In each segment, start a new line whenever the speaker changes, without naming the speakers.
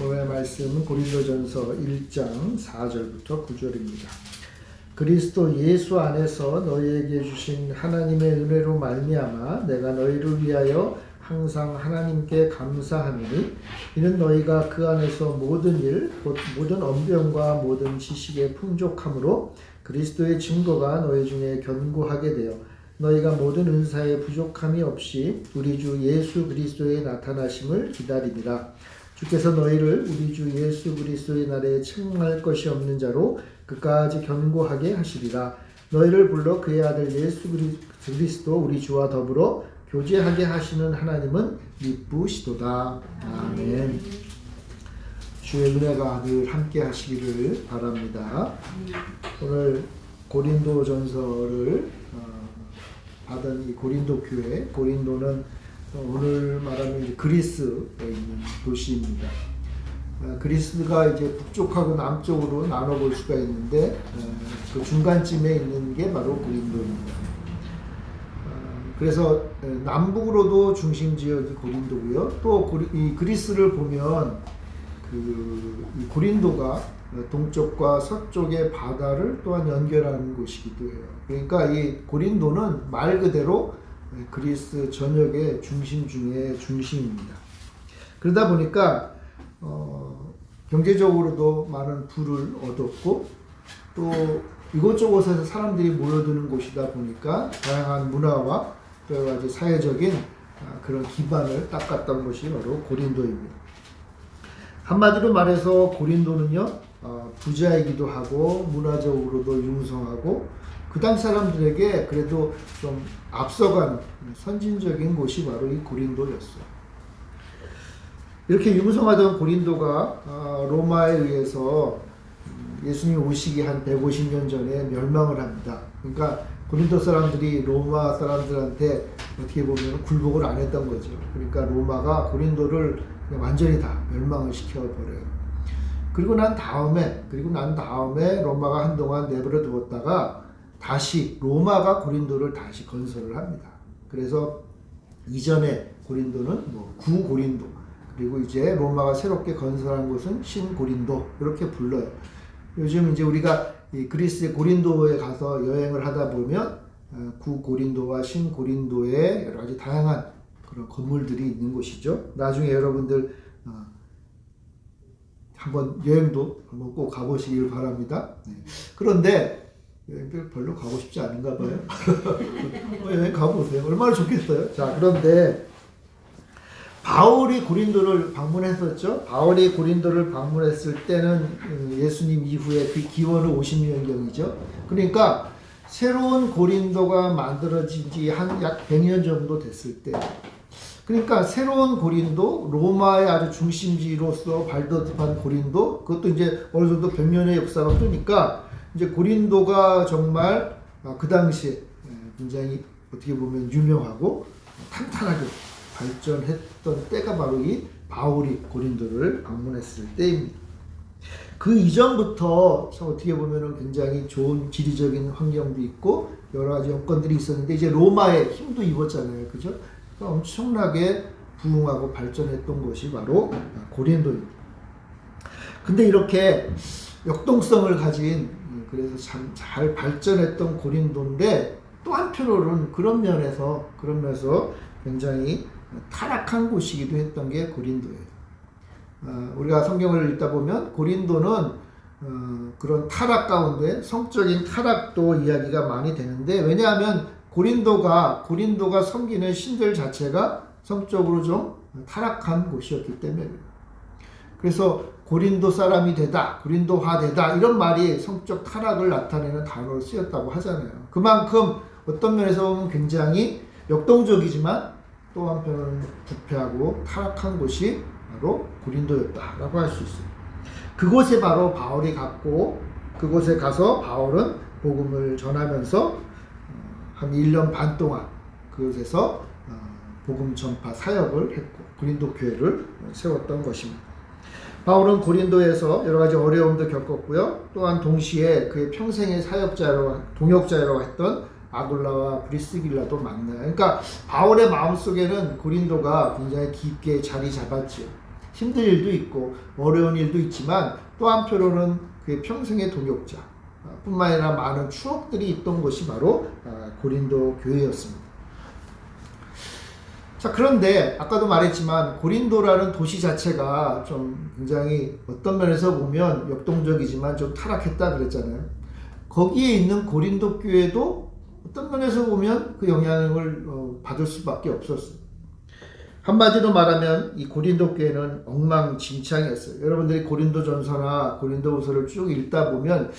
오늘의 말씀은 고린도전서 1장 4절부터 9절입니다. 그리스도 예수 안에서 너희에게 주신 하나님의 은혜로 말미암아 내가 너희를 위하여 항상 하나님께 감사하노니 이는 너희가 그 안에서 모든 일 곧 모든 언변과 모든 지식의 풍족함으로 그리스도의 증거가 너희 중에 견고하게 되어 너희가 모든 은사에 부족함이 없이 우리 주 예수 그리스도의 나타나심을 기다리니라. 주께서 너희를 우리 주 예수 그리스도의 날에 책망할 것이 없는 자로 그까지 견고하게 하시리라. 너희를 불러 그의 아들 예수 그리스도 우리 주와 더불어 교제하게 하시는 하나님은 미쁘시도다. 아멘. 주의 은혜가 늘 함께 하시기를 바랍니다. 오늘 고린도전서를 받은 이 고린도 교회, 고린도는 오늘 말하는 그리스에 있는 도시입니다. 그리스가 이제 북쪽하고 남쪽으로 나눠볼 수가 있는데 그 중간쯤에 있는 게 바로 고린도입니다. 그래서 남북으로도 중심 지역이 고린도고요. 또 이 그리스를 보면 이 고린도가 동쪽과 서쪽의 바다를 또한 연결하는 곳이기도 해요. 그러니까 이 고린도는 말 그대로 그리스 전역의 중심 중에 중심입니다. 그러다 보니까 경제적으로도 많은 부를 얻었고 또 이곳저곳에서 사람들이 모여드는 곳이다 보니까 다양한 문화와 여러 가지 사회적인 그런 기반을 닦았던 것이 바로 고린도입니다. 한마디로 말해서 고린도는요, 부자이기도 하고 문화적으로도 융성하고 그 당 사람들에게 그래도 좀 앞서가는 선진적인 곳이 바로 이 고린도였어요. 이렇게 융성하던 고린도가 로마에 의해서 예수님 오시기 한 150년 전에 멸망을 합니다. 그러니까 고린도 사람들이 로마 사람들한테 어떻게 보면 굴복을 안 했던 거죠. 그러니까 로마가 고린도를 완전히 다 멸망을 시켜버려요. 그리고 난 다음에 로마가 한동안 내버려 두었다가 다시 로마가 고린도를 다시 건설을 합니다. 그래서 이전에 고린도는 구고린도, 그리고 이제 로마가 새롭게 건설한 곳은 신고린도 이렇게 불러요. 요즘 이제 우리가 이 그리스의 고린도에 가서 여행을 하다 보면 구고린도와 신고린도의 여러 가지 다양한 그런 건물들이 있는 곳이죠. 나중에 여러분들 한번 여행도 한번 꼭 가보시길 바랍니다. 네. 그런데 여행들 별로 가고 싶지 않은가 봐요. 여행 가보세요. 얼마나 좋겠어요. 자, 그런데 바울이 고린도를 방문했었죠. 바울이 고린도를 방문했을 때는 예수님 이후에 그 기원은 50년경이죠. 그러니까 새로운 고린도가 만들어진 지 한 약 100년 정도 됐을 때, 그러니까 새로운 고린도, 로마의 아주 중심지로서 발돋움한 고린도, 그것도 이제 어느 정도 100년의 역사가 흐르니까 이제 고린도가 정말 그 당시에 굉장히 어떻게 보면 유명하고 탄탄하게 발전했던 때가 바로 이 바울이 고린도를 방문했을 때입니다. 그 이전부터 어떻게 보면 굉장히 좋은 지리적인 환경도 있고 여러 가지 여건들이 있었는데 이제 로마의 힘도 입었잖아요. 그죠? 그러니까 엄청나게 부흥하고 발전했던 것이 바로 고린도입니다. 근데 이렇게 역동성을 가진, 그래서 참 잘 발전했던 고린도인데 또 한편으로는 그런 면에서 굉장히 타락한 곳이기도 했던 게 고린도예요. 우리가 성경을 읽다 보면 고린도는 그런 타락 가운데 성적인 타락도 이야기가 많이 되는데, 왜냐하면 고린도가 섬기는 신들 자체가 성적으로 좀 타락한 곳이었기 때문입니다. 그래서 고린도 사람이 되다, 고린도화 되다 이런 말이 성적 타락을 나타내는 단어로 쓰였다고 하잖아요. 그만큼 어떤 면에서 보면 굉장히 역동적이지만 또 한편으로는 부패하고 타락한 곳이 바로 고린도였다라고 할 수 있어요. 그곳에 바로 바울이 갔고, 그곳에 가서 바울은 복음을 전하면서 한 1년 반 동안 그곳에서 복음 전파 사역을 했고 고린도 교회를 세웠던 것입니다. 바울은 고린도에서 여러 가지 어려움도 겪었고요. 또한 동시에 그의 평생의 동역자라고 했던 아굴라와 브리스길라도 만나요. 그러니까 바울의 마음속에는 고린도가 굉장히 깊게 자리 잡았죠. 힘든 일도 있고 어려운 일도 있지만 또 한편으로는 그의 평생의 동역자 뿐만 아니라 많은 추억들이 있던 곳이 바로 고린도 교회였습니다. 자, 그런데 아까도 말했지만 고린도라는 도시 자체가 좀 굉장히 어떤 면에서 보면 역동적이지만 좀 타락했다 그랬잖아요. 거기에 있는 고린도 교회도 어떤 면에서 보면 그 영향을 받을 수밖에 없었어요. 한마디로 말하면 이 고린도 교회는 엉망진창이었어요. 여러분들이 고린도전서나 고린도후서를 쭉 읽다 보면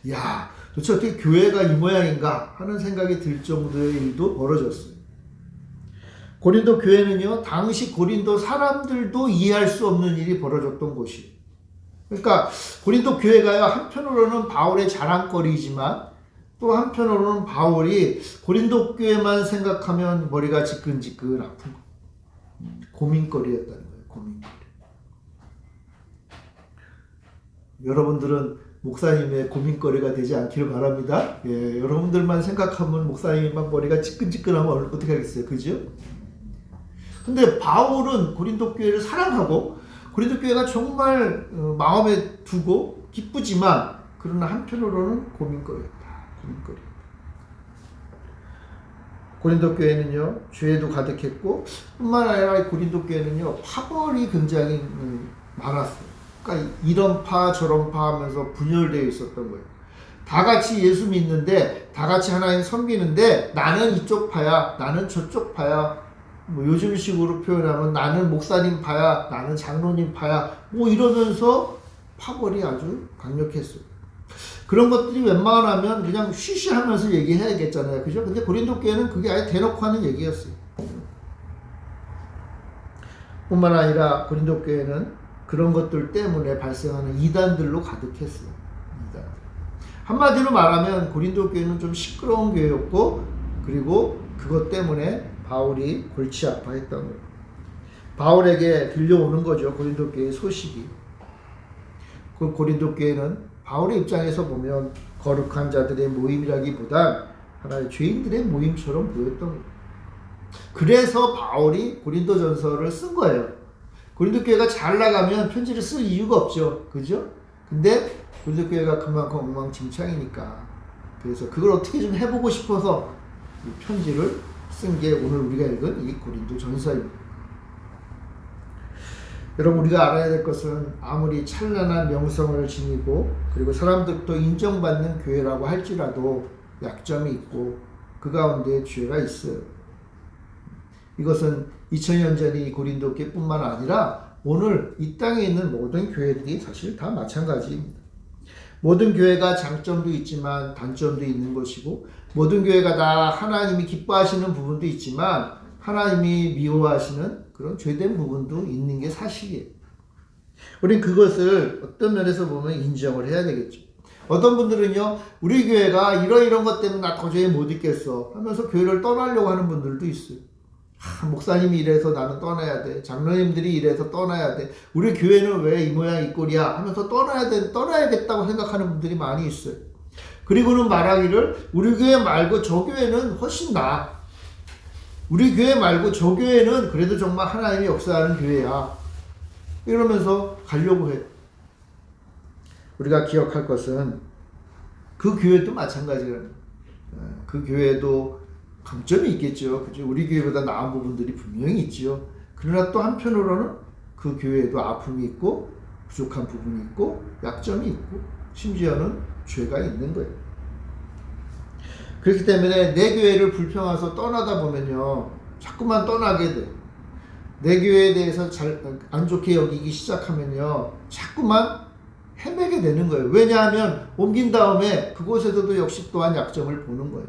야, 도대체 어떻게 교회가 이 모양인가 하는 생각이 들 정도의 일도 벌어졌어요. 고린도 교회는요, 당시 고린도 사람들도 이해할 수 없는 일이 벌어졌던 곳이에요. 그러니까 고린도 교회가요, 한편으로는 바울의 자랑거리이지만 또 한편으로는 바울이 고린도 교회만 생각하면 머리가 지끈지끈 아픈 고민거리였다는 거예요. 고민거리. 여러분들은 목사님의 고민거리가 되지 않기를 바랍니다. 예, 여러분들만 생각하면 목사님이 막 머리가 지끈지끈하면 어떻게 하겠어요? 그죠? 근데 바울은 고린도 교회를 사랑하고 고린도 교회가 정말 마음에 두고 기쁘지만 그러나 한편으로는 고민거리였다. 고민거리. 고린도 교회는요, 죄도 가득했고 뿐만 아니라 고린도 교회는요, 파벌이 굉장히 많았어요. 그러니까 이런 파 저런 파 하면서 분열되어 있었던 거예요. 다 같이 예수 믿는데 다 같이 하나님 섬기는데 나는 이쪽 파야, 나는 저쪽 파야. 뭐 요즘식으로 표현하면 나는 목사님 파야, 나는 장로님 파야, 뭐 이러면서 파벌이 아주 강력했어요. 그런 것들이 웬만하면 그냥 쉬쉬하면서 얘기해야겠잖아요. 그죠? 근데 고린도 교회는 그게 아예 대놓고 하는 얘기였어요. 뿐만 아니라 고린도 교회는 그런 것들 때문에 발생하는 이단들로 가득했어요. 이단. 한마디로 말하면 고린도 교회는 좀 시끄러운 교회였고, 그리고 그것 때문에 바울이 골치 아파했던 거예요. 바울에게 들려오는 거죠. 고린도 교회의 소식이. 그 고린도 교회는 바울의 입장에서 보면 거룩한 자들의 모임이라기보단 하나의 죄인들의 모임처럼 보였던 거예요. 그래서 바울이 고린도전서를 쓴 거예요. 고린도 교회가 잘 나가면 편지를 쓸 이유가 없죠. 그죠? 근데 고린도 교회가 그만큼 엉망진창이니까 그래서 그걸 어떻게 좀 해보고 싶어서 이 편지를 쓴 게 오늘 우리가 읽은 이 고린도전서입니다. 여러분, 우리가 알아야 될 것은 아무리 찬란한 명성을 지니고 그리고 사람들도 인정받는 교회라고 할지라도 약점이 있고 그 가운데 죄가 있어요. 이것은 2000년 전의 이 고린도 교회뿐만 아니라 오늘 이 땅에 있는 모든 교회들이 사실 다 마찬가지입니다. 모든 교회가 장점도 있지만 단점도 있는 것이고 모든 교회가 다 하나님이 기뻐하시는 부분도 있지만 하나님이 미워하시는 그런 죄된 부분도 있는 게 사실이에요. 우린 그것을 어떤 면에서 보면 인정을 해야 되겠죠. 어떤 분들은요, 우리 교회가 이런 것 때문에 나 도저히 못 있겠어 하면서 교회를 떠나려고 하는 분들도 있어요. 목사님이 이래서 나는 떠나야 돼. 장로님들이 이래서 떠나야 돼. 우리 교회는 왜 이 모양 이 꼴이야 하면서 떠나야겠다고 생각하는 분들이 많이 있어요. 그리고는 말하기를 우리 교회 말고 저 교회는 훨씬 나아. 우리 교회 말고 저 교회는 그래도 정말 하나님이 역사하는 교회야. 이러면서 가려고 해. 우리가 기억할 것은 그 교회도 마찬가지라는 거예요. 그 교회도 강점이 있겠죠. 그죠? 우리 교회보다 나은 부분들이 분명히 있지요. 그러나 또 한편으로는 그 교회에도 아픔이 있고 부족한 부분이 있고 약점이 있고 심지어는 죄가 있는 거예요. 그렇기 때문에 내 교회를 불평해서 떠나다 보면요, 자꾸만 떠나게 돼. 내 교회에 대해서 안 좋게 여기기 시작하면요, 자꾸만 헤매게 되는 거예요. 왜냐하면 옮긴 다음에 그곳에서도 역시 또한 약점을 보는 거예요.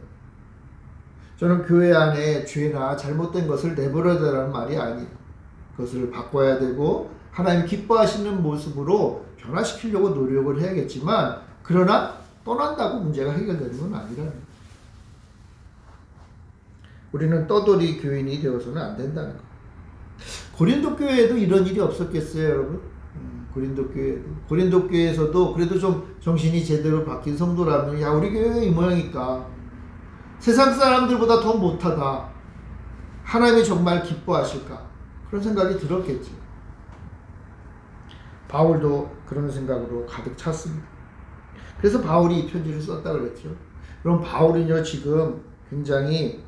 저는 교회 안에 죄나 잘못된 것을 내버려야 되라는 말이 아니에요. 그것을 바꿔야 되고 하나님 기뻐하시는 모습으로 변화시키려고 노력을 해야겠지만 그러나 떠난다고 문제가 해결되는 건 아니라는 거예요. 우리는 떠돌이 교인이 되어서는 안 된다는 거예요. 고린도 교회에도 이런 일이 없었겠어요, 여러분? 고린도 교회에서도 그래도 좀 정신이 제대로 바뀐 성도라면 야, 우리 교회가 이 모양이니까 세상 사람들보다 더 못하다. 하나님이 정말 기뻐하실까? 그런 생각이 들었겠죠. 바울도 그런 생각으로 가득 찼습니다. 그래서 바울이 이 편지를 썼다 그랬죠. 그럼 바울은요 지금 굉장히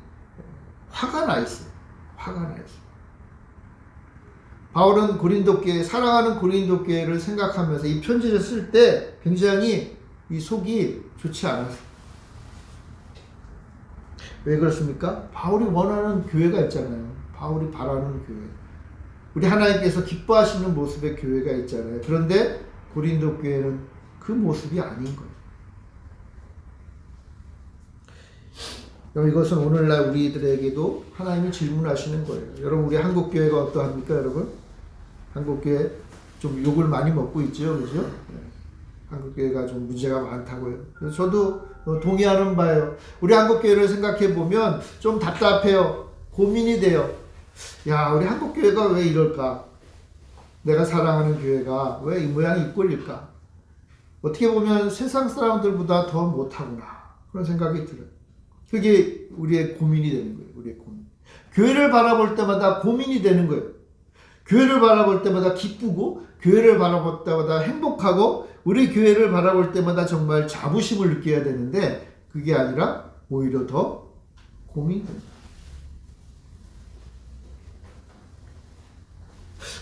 화가 나 있어요. 화가 나 있어요. 바울은 고린도 교회, 사랑하는 고린도 교회를 생각하면서 이 편지를 쓸 때 굉장히 이 속이 좋지 않았어요. 왜 그렇습니까? 바울이 원하는 교회가 있잖아요. 바울이 바라는 교회. 우리 하나님께서 기뻐하시는 모습의 교회가 있잖아요. 그런데 고린도 교회는 그 모습이 아닌 거예요. 이것은 오늘날 우리들에게도 하나님이 질문하시는 거예요. 여러분 우리 한국교회가 어떠합니까 여러분? 한국교회 좀 욕을 많이 먹고 있죠. 그죠? 네. 한국교회가 좀 문제가 많다고요. 그래서 저도 동의하는 바예요. 우리 한국교회를 생각해 보면 좀 답답해요. 고민이 돼요. 야, 우리 한국교회가 왜 이럴까? 내가 사랑하는 교회가 왜 이 모양 이 꼴일까? 어떻게 보면 세상 사람들보다 더 못하구나. 그런 생각이 들어요. 그게 우리의 고민이 되는 거예요. 우리의 고민. 교회를 바라볼 때마다 고민이 되는 거예요. 교회를 바라볼 때마다 기쁘고, 교회를 바라볼 때마다 행복하고, 우리 교회를 바라볼 때마다 정말 자부심을 느껴야 되는데, 그게 아니라 오히려 더 고민이 됩니다.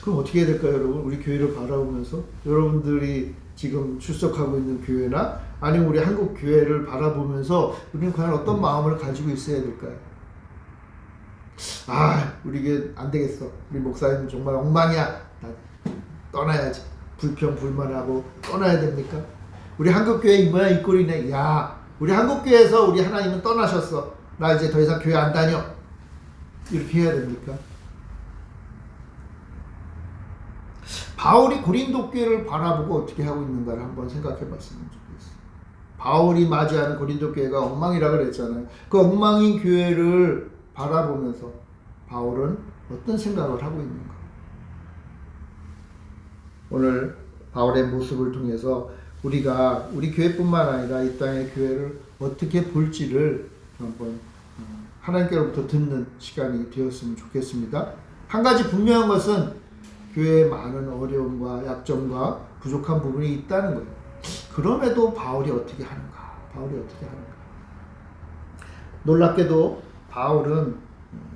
그럼 어떻게 해야 될까요, 여러분? 우리 교회를 바라보면서 여러분들이 지금 출석하고 있는 교회나 아니면 우리 한국 교회를 바라보면서 우리는 과연 어떤 마음을 가지고 있어야 될까요? 아, 우리 이게 안 되겠어. 우리 목사님 정말 엉망이야. 나 떠나야지. 불평 불만하고 떠나야 됩니까? 우리 한국 교회 이 모양 이 꼴이네. 야, 우리 한국 교회에서 우리 하나님은 떠나셨어. 나 이제 더 이상 교회 안 다녀. 이렇게 해야 됩니까? 바울이 고린도 교회를 바라보고 어떻게 하고 있는가를 한번 생각해 봤으면 좋겠어요. 바울이 맞이하는 고린도 교회가 엉망이라고 그랬잖아요. 그 엉망인 교회를 바라보면서 바울은 어떤 생각을 하고 있는가? 오늘 바울의 모습을 통해서 우리가 우리 교회뿐만 아니라 이 땅의 교회를 어떻게 볼지를 한번 하나님께로부터 듣는 시간이 되었으면 좋겠습니다. 한 가지 분명한 것은 교회에 많은 어려움과 약점과 부족한 부분이 있다는 거예요. 그럼에도 바울이 어떻게 하는가? 바울이 어떻게 하는가? 놀랍게도 바울은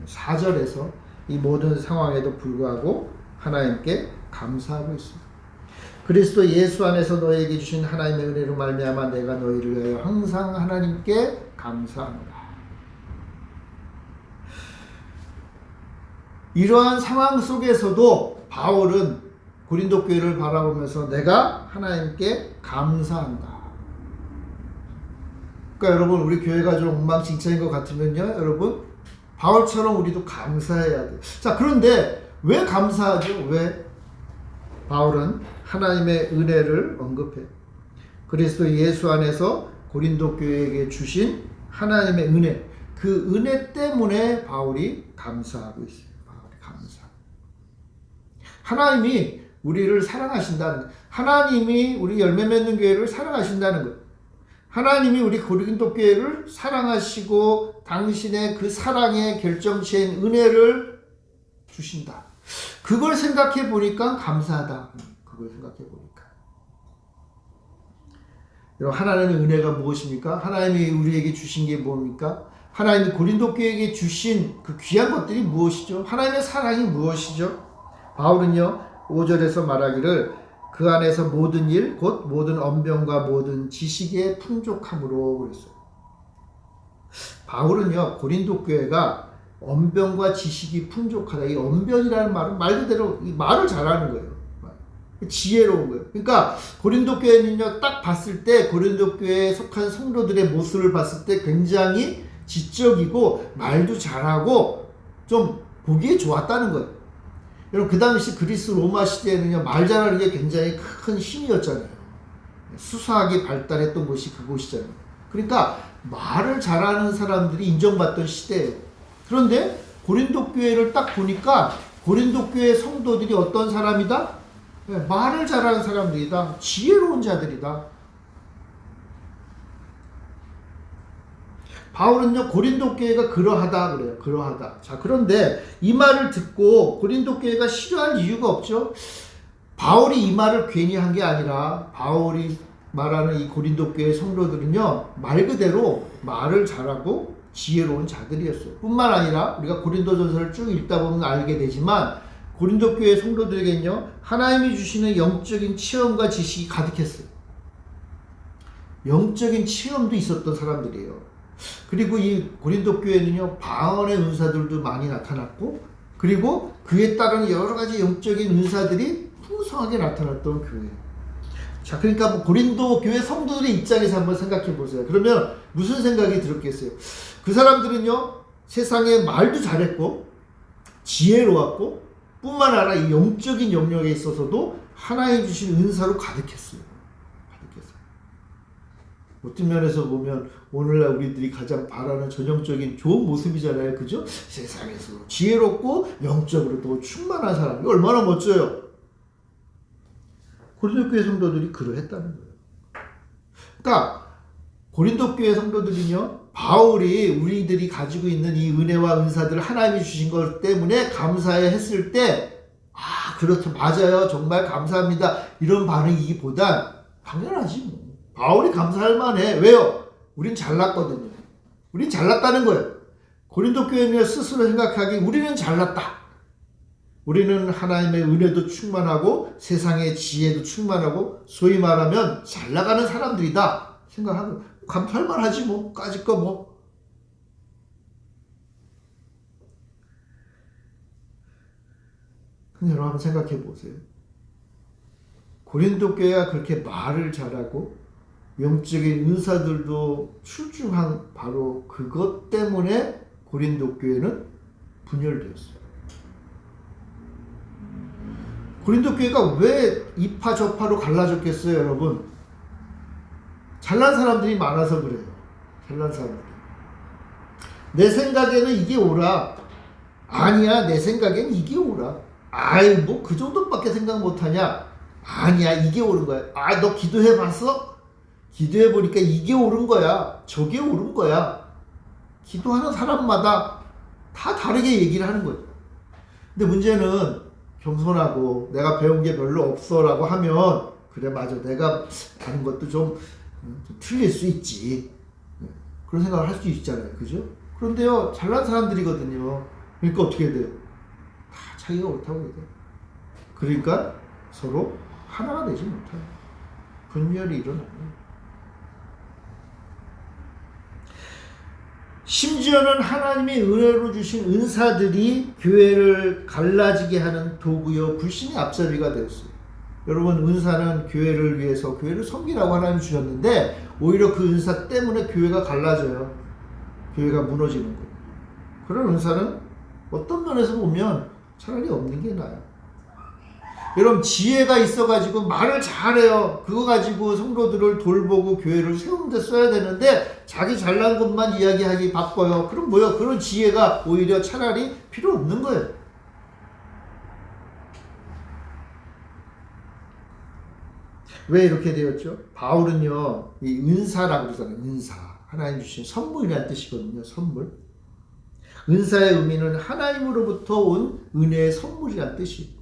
4절에서 이 모든 상황에도 불구하고 하나님께 감사하고 있습니다. 그리스도 예수 안에서 너희에게 주신 하나님의 은혜로 말미암아 내가 너희를 위하여 항상 하나님께 감사합니다. 이러한 상황 속에서도 바울은 고린도 교회를 바라보면서 내가 하나님께 감사한다. 그러니까 여러분 우리 교회가 좀 엉망진창인 것 같으면요, 여러분 바울처럼 우리도 감사해야 돼요. 자, 그런데 왜 감사하죠? 왜? 바울은 하나님의 은혜를 언급해. 그리스도 예수 안에서 고린도 교회에게 주신 하나님의 은혜, 그 은혜 때문에 바울이 감사하고 있어요. 바울이 감사. 하나님이 우리를 사랑하신다는, 하나님이 우리 열매 맺는 교회를 사랑하신다는 것. 하나님이 우리 고린도 교회를 사랑하시고 당신의 그 사랑의 결정체인 은혜를 주신다. 그걸 생각해 보니까 감사하다. 그걸 생각해 보니까. 여러분, 하나님의 은혜가 무엇입니까? 하나님이 우리에게 주신 게 뭡니까? 하나님이 고린도 교회에게 주신 그 귀한 것들이 무엇이죠? 하나님의 사랑이 무엇이죠? 바울은요 5절에서 말하기를 그 안에서 모든 일 곧 모든 언변과 모든 지식의 풍족함으로 그랬어요. 바울은요 고린도 교회가 언변과 지식이 풍족하다. 이 언변이라는 말은 말 그대로 이 말을 잘하는 거예요. 지혜로운 거예요. 그러니까 고린도 교회는요 딱 봤을 때 고린도 교회에 속한 성도들의 모습을 봤을 때 굉장히 지적이고 말도 잘하고 좀 보기에 좋았다는 거예요. 여러분 그 당시 그리스 로마 시대에는요 말 잘하는 게 굉장히 큰 힘이었잖아요. 수사학이 발달했던 곳이 그곳이잖아요. 그러니까 말을 잘하는 사람들이 인정받던 시대예요. 그런데 고린도 교회를 딱 보니까 고린도 교회 성도들이 어떤 사람이다? 말을 잘하는 사람들이다. 지혜로운 자들이다. 바울은요 고린도 교회가 그러하다 그래요. 그러하다. 자, 그런데 이 말을 듣고 고린도 교회가 싫어할 이유가 없죠. 바울이 이 말을 괜히 한 게 아니라 바울이 말하는 이 고린도 교회 성도들은요, 말 그대로 말을 잘하고 지혜로운 자들이었어요. 뿐만 아니라 우리가 고린도전서를 쭉 읽다 보면 알게 되지만 고린도 교회 성도들에게는요, 하나님이 주시는 영적인 체험과 지식이 가득했어요. 영적인 체험도 있었던 사람들이에요. 그리고 이 고린도 교회는요, 방언의 은사들도 많이 나타났고, 그리고 그에 따른 여러 가지 영적인 은사들이 풍성하게 나타났던 교회예요. 자, 그러니까 뭐 고린도 교회 성도들의 입장에서 한번 생각해 보세요. 그러면 무슨 생각이 들었겠어요? 그 사람들은요, 세상에 말도 잘했고, 지혜로웠고, 뿐만 아니라 이 영적인 영역에 있어서도 하나님 주신 은사로 가득했어요. 어떤 면에서 보면 오늘날 우리들이 가장 바라는 전형적인 좋은 모습이잖아요. 그죠? 세상에서 지혜롭고 영적으로도 충만한 사람이 얼마나 멋져요. 고린도 교회 성도들이 그러했다는 거예요. 그러니까 고린도 교회 성도들은요, 바울이 우리들이 가지고 있는 이 은혜와 은사들을 하나님이 주신 것 때문에 감사해 했을 때, 아, 그렇죠. 맞아요. 정말 감사합니다. 이런 반응이기보단 당연하지 뭐. 바울이 감사할 만해. 왜요? 우린 잘났거든요. 우린 잘났다는 거예요. 고린도 교회는 스스로 생각하기 우리는 잘났다. 우리는 하나님의 은혜도 충만하고 세상의 지혜도 충만하고 소위 말하면 잘 나가는 사람들이다 생각하고 감사할 만하지 뭐. 까짓 거 뭐. 근데 여러분 한번 생각해 보세요. 고린도 교회가 그렇게 말을 잘하고 영적인 은사들도 출중한 바로 그것 때문에 고린도 교회는 분열되었어요. 고린도 교회가 왜 이파 저파로 갈라졌겠어요, 여러분? 잘난 사람들이 많아서 그래요. 잘난 사람들. 내 생각에는 이게 옳아. 아니야, 내 생각에는 이게 옳아. 아이, 뭐 그 정도밖에 생각 못하냐? 아니야, 이게 옳은 거야. 아, 너 기도해 봤어? 기도해 보니까 이게 옳은 거야. 저게 옳은 거야. 기도하는 사람마다 다 다르게 얘기를 하는 거예요. 근데 문제는 겸손하고 내가 배운 게 별로 없어라고 하면 그래 맞아. 내가 아는 것도 좀 틀릴 수 있지. 그런 생각을 할 수 있잖아요. 그죠? 그런데요. 잘난 사람들이거든요. 그러니까 어떻게 돼요? 다 자기가 옳다고 해야 돼요. 그러니까 서로 하나가 되지 못해요. 분열이 일어나요. 심지어는 하나님의 은혜로 주신 은사들이 교회를 갈라지게 하는 도구요 불신의 앞잡이가 되었어요. 여러분, 은사는 교회를 위해서 교회를 섬기라고 하나님 주셨는데 오히려 그 은사 때문에 교회가 갈라져요. 교회가 무너지는 거예요. 그런 은사는 어떤 면에서 보면 차라리 없는 게 나아요. 여러분, 지혜가 있어가지고 말을 잘해요. 그거 가지고 성도들을 돌보고 교회를 세우는 데 써야 되는데 자기 잘난 것만 이야기하기 바빠요. 그럼 뭐요? 그런 지혜가 오히려 차라리 필요 없는 거예요. 왜 이렇게 되었죠? 바울은요, 이 은사라고 그러잖아요. 은사. 하나님 주신 선물이라는 뜻이거든요. 선물. 은사의 의미는 하나님으로부터 온 은혜의 선물이라는 뜻이에요.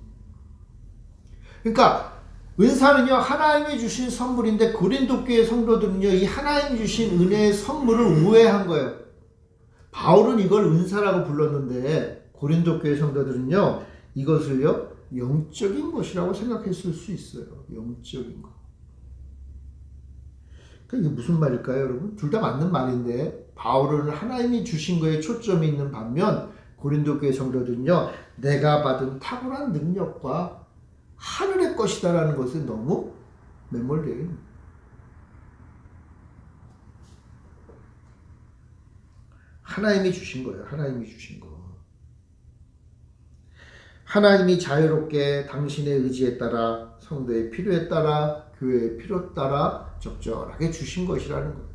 그러니까 은사는요, 하나님이 주신 선물인데 고린도 교회 성도들은요, 이 하나님이 주신 은혜의 선물을 오해한 거예요. 바울은 이걸 은사라고 불렀는데 고린도 교회 성도들은요, 이것을요, 영적인 것이라고 생각했을 수 있어요. 영적인 것. 그러니까 이게 무슨 말일까요, 여러분? 둘 다 맞는 말인데 바울은 하나님이 주신 거에 초점이 있는 반면 고린도 교회 성도들은요, 내가 받은 탁월한 능력과 하늘의 것이다라는 것에 너무 매몰되어 있는. 하나님이 주신 거예요. 하나님이 주신 거. 하나님이 자유롭게 당신의 의지에 따라 성도의 필요에 따라 교회의 필요에 따라 적절하게 주신 것이라는 거예요.